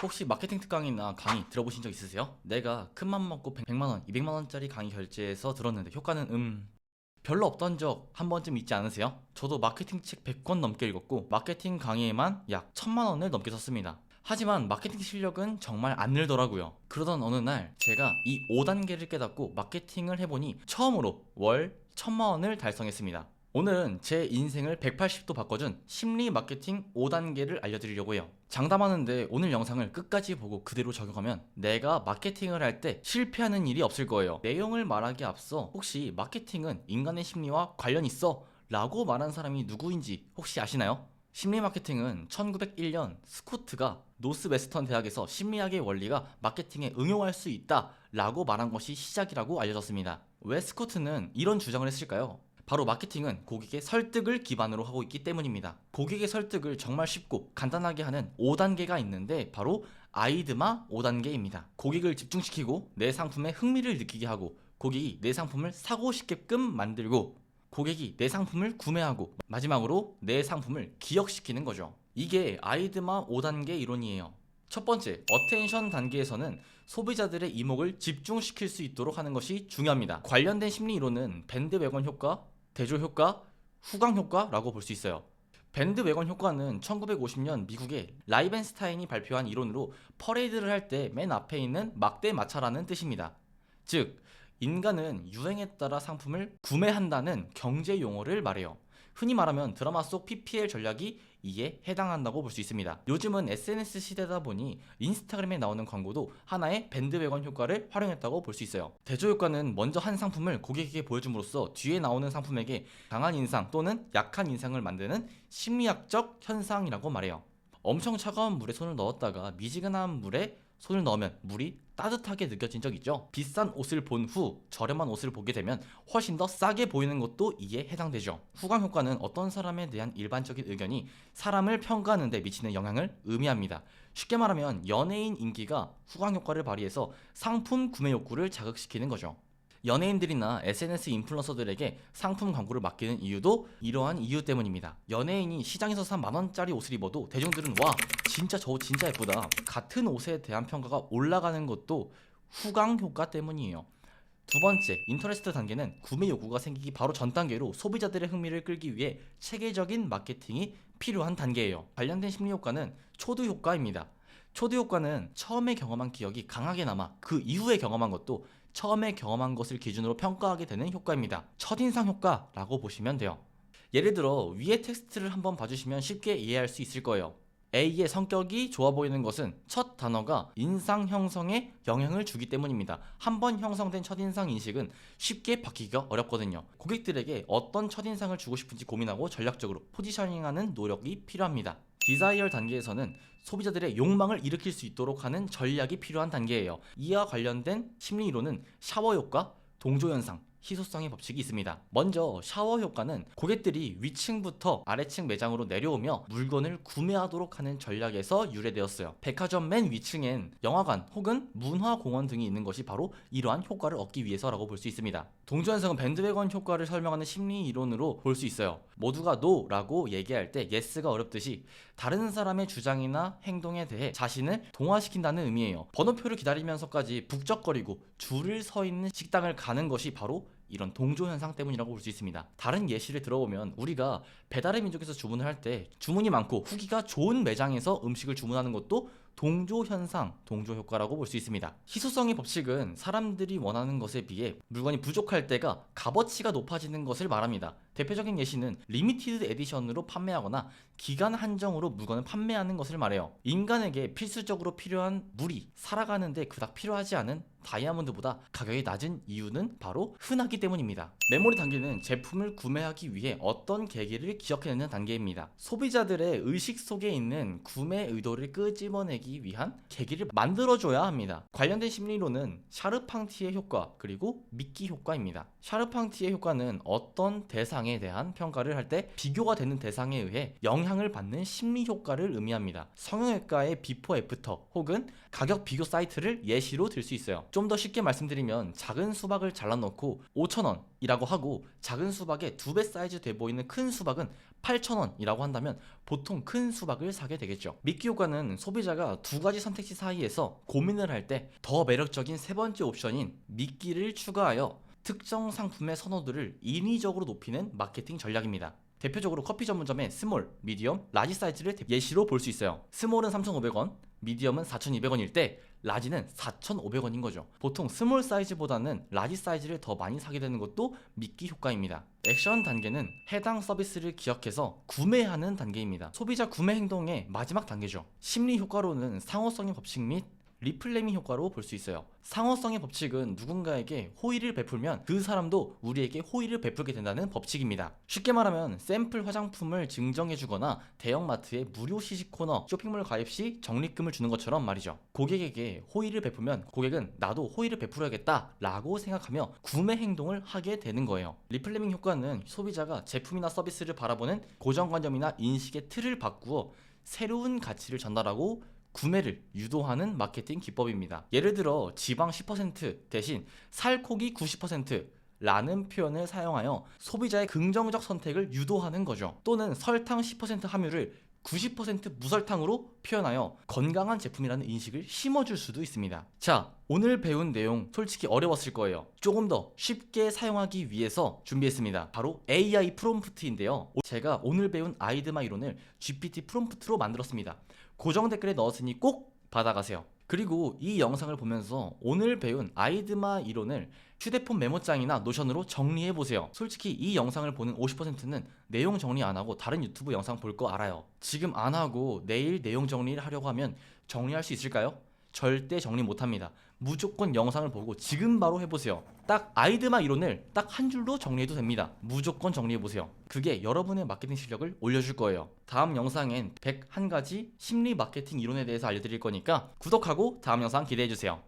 혹시 마케팅 특강이나 강의 들어보신 적 있으세요? 내가 큰맘 먹고 100만원, 200만원짜리 강의 결제해서 들었는데 효과는 별로 없던 적 한 번쯤 있지 않으세요? 저도 마케팅 책 100권 넘게 읽었고 마케팅 강의에만 약 1000만원을 넘게 썼습니다. 하지만 마케팅 실력은 정말 안 늘더라고요. 그러던 어느 날 제가 이 5단계를 깨닫고 마케팅을 해보니 처음으로 월 1000만원을 달성했습니다. 오늘은 제 인생을 180도 바꿔준 심리 마케팅 5단계를 알려드리려고 해요. 장담하는데 오늘 영상을 끝까지 보고 그대로 적용하면 내가 마케팅을 할 때 실패하는 일이 없을 거예요. 내용을 말하기에 앞서 혹시 마케팅은 인간의 심리와 관련 있어? 라고 말한 사람이 누구인지 혹시 아시나요? 심리 마케팅은 1901년 스코트가 노스웨스턴 대학에서 심리학의 원리가 마케팅에 응용할 수 있다 라고 말한 것이 시작이라고 알려졌습니다. 왜 스코트는 이런 주장을 했을까요? 바로 마케팅은 고객의 설득을 기반으로 하고 있기 때문입니다. 고객의 설득을 정말 쉽고 간단하게 하는 5단계가 있는데 바로 아이드마 5단계입니다. 고객을 집중시키고 내 상품에 흥미를 느끼게 하고 고객이 내 상품을 사고 싶게끔 만들고 고객이 내 상품을 구매하고 마지막으로 내 상품을 기억시키는 거죠. 이게 아이드마 5단계 이론이에요. 첫 번째, 어텐션 단계에서는 소비자들의 이목을 집중시킬 수 있도록 하는 것이 중요합니다. 관련된 심리 이론은 밴드웨건 효과, 대조 효과, 후광 효과라고 볼 수 있어요. 밴드웨건 효과는 1950년 미국의 라이벤스타인이 발표한 이론으로 퍼레이드를 할 때 맨 앞에 있는 막대 마차라는 뜻입니다. 즉, 인간은 유행에 따라 상품을 구매한다는 경제 용어를 말해요. 흔히 말하면 드라마 속 PPL 전략이 이에 해당한다고 볼 수 있습니다. 요즘은 SNS 시대다 보니 인스타그램에 나오는 광고도 하나의 밴드웨건 효과를 활용했다고 볼 수 있어요. 대조 효과는 먼저 한 상품을 고객에게 보여줌으로써 뒤에 나오는 상품에게 강한 인상 또는 약한 인상을 만드는 심리학적 현상이라고 말해요. 엄청 차가운 물에 손을 넣었다가 미지근한 물에 손을 넣으면 물이 따뜻하게 느껴진 적 있죠? 비싼 옷을 본 후 저렴한 옷을 보게 되면 훨씬 더 싸게 보이는 것도 이에 해당되죠. 후광 효과는 어떤 사람에 대한 일반적인 의견이 사람을 평가하는 데 미치는 영향을 의미합니다. 쉽게 말하면 연예인 인기가 후광 효과를 발휘해서 상품 구매 욕구를 자극시키는 거죠. 연예인들이나 SNS 인플루언서들에게 상품 광고를 맡기는 이유도 이러한 이유 때문입니다. 연예인이 시장에서 산 만원짜리 옷을 입어도 대중들은 와 진짜 저 옷 진짜 예쁘다 같은 옷에 대한 평가가 올라가는 것도 후광 효과 때문이에요. 두 번째, 인터레스트 단계는 구매 욕구가 생기기 바로 전 단계로 소비자들의 흥미를 끌기 위해 체계적인 마케팅이 필요한 단계예요. 관련된 심리 효과는 초두 효과입니다. 초두 효과는 처음에 경험한 기억이 강하게 남아 그 이후에 경험한 것도 처음에 경험한 것을 기준으로 평가하게 되는 효과입니다. 첫인상 효과라고 보시면 돼요. 예를 들어 위의 텍스트를 한번 봐주시면 쉽게 이해할 수 있을 거예요. A의 성격이 좋아 보이는 것은 첫 단어가 인상 형성에 영향을 주기 때문입니다. 한번 형성된 첫인상 인식은 쉽게 바뀌기가 어렵거든요. 고객들에게 어떤 첫인상을 주고 싶은지 고민하고 전략적으로 포지셔닝하는 노력이 필요합니다. 디자이어 단계에서는 소비자들의 욕망을 일으킬 수 있도록 하는 전략이 필요한 단계예요. 이와 관련된 심리 이론은 샤워 효과, 동조 현상, 희소성의 법칙이 있습니다. 먼저 샤워 효과는 고객들이 위층부터 아래층 매장으로 내려오며 물건을 구매하도록 하는 전략에서 유래되었어요. 백화점 맨 위층엔 영화관 혹은 문화공원 등이 있는 것이 바로 이러한 효과를 얻기 위해서라고 볼 수 있습니다. 동조 현상은 밴드웨건 효과를 설명하는 심리 이론으로 볼 수 있어요. 모두가 NO라고 얘기할 때 YES가 어렵듯이 다른 사람의 주장이나 행동에 대해 자신을 동화시킨다는 의미예요. 번호표를 기다리면서까지 북적거리고 줄을 서 있는 식당을 가는 것이 바로 이런 동조 현상 때문이라고 볼 수 있습니다. 다른 예시를 들어보면 우리가 배달의 민족에서 주문을 할 때 주문이 많고 후기가 좋은 매장에서 음식을 주문하는 것도 동조 현상, 동조 효과라고 볼 수 있습니다. 희소성의 법칙은 사람들이 원하는 것에 비해 물건이 부족할 때가 값어치가 높아지는 것을 말합니다. 대표적인 예시는 리미티드 에디션으로 판매하거나 기간 한정으로 물건을 판매하는 것을 말해요. 인간에게 필수적으로 필요한 물이 살아가는데 그닥 필요하지 않은 다이아몬드보다 가격이 낮은 이유는 바로 흔하기 때문입니다. 메모리 단계는 제품을 구매하기 위해 어떤 계기를 기억해내는 단계입니다. 소비자들의 의식 속에 있는 구매 의도를 끄집어내기 위한 계기를 만들어줘야 합니다. 관련된 심리로는 샤르팡티의 효과 그리고 미끼 효과입니다. 샤르팡티의 효과는 어떤 대상이 상대방에 대한 평가를 할 때 비교가 되는 대상에 의해 영향을 받는 심리 효과를 의미합니다. 성형외과의 비포 애프터 혹은 가격 비교 사이트를 예시로 들 수 있어요. 좀 더 쉽게 말씀드리면 작은 수박을 잘라놓고 5,000원이라고 하고 작은 수박의 2배 사이즈 돼 보이는 큰 수박은 8,000원이라고 한다면 보통 큰 수박을 사게 되겠죠. 미끼 효과는 소비자가 두 가지 선택지 사이에서 고민을 할 때 더 매력적인 세 번째 옵션인 미끼를 추가하여 특정 상품의 선호도를 인위적으로 높이는 마케팅 전략입니다. 대표적으로 커피 전문점의 스몰, 미디엄, 라지 사이즈를 예시로 볼 수 있어요. 스몰은 3,500원, 미디엄은 4,200원일 때 라지는 4,500원인 거죠. 보통 스몰 사이즈보다는 라지 사이즈를 더 많이 사게 되는 것도 미끼 효과입니다. 액션 단계는 해당 서비스를 기억해서 구매하는 단계입니다. 소비자 구매 행동의 마지막 단계죠. 심리 효과로는 상호성의 법칙 및 리플레밍 효과로 볼 수 있어요. 상호성의 법칙은 누군가에게 호의를 베풀면 그 사람도 우리에게 호의를 베풀게 된다는 법칙입니다. 쉽게 말하면 샘플 화장품을 증정해주거나 대형마트의 무료 시식 코너, 쇼핑몰 가입 시 적립금을 주는 것처럼 말이죠. 고객에게 호의를 베풀면 고객은 나도 호의를 베풀어야겠다 라고 생각하며 구매 행동을 하게 되는 거예요. 리플레밍 효과는 소비자가 제품이나 서비스를 바라보는 고정관념이나 인식의 틀을 바꾸어 새로운 가치를 전달하고 구매를 유도하는 마케팅 기법입니다. 예를 들어 지방 10% 대신 살코기 90% 라는 표현을 사용하여 소비자의 긍정적 선택을 유도하는 거죠. 또는 설탕 10% 함유를 90% 무설탕으로 표현하여 건강한 제품이라는 인식을 심어줄 수도 있습니다. 자, 오늘 배운 내용 솔직히 어려웠을 거예요. 조금 더 쉽게 사용하기 위해서 준비했습니다. 바로 AI 프롬프트인데요. 제가 오늘 배운 아이드마 이론을 GPT 프롬프트로 만들었습니다. 고정 댓글에 넣었으니 꼭 받아가세요. 그리고 이 영상을 보면서 오늘 배운 아이드마 이론을 휴대폰 메모장이나 노션으로 정리해보세요. 솔직히 이 영상을 보는 50%는 내용 정리 안 하고 다른 유튜브 영상 볼 거 알아요. 지금 안 하고 내일 내용 정리를 하려고 하면 정리할 수 있을까요? 절대 정리 못합니다. 무조건 영상을 보고 지금 바로 해보세요. 딱 아이드마 이론을 딱 한 줄로 정리해도 됩니다. 무조건 정리해보세요. 그게 여러분의 마케팅 실력을 올려줄 거예요. 다음 영상엔 101가지 심리 마케팅 이론에 대해서 알려드릴 거니까 구독하고 다음 영상 기대해주세요.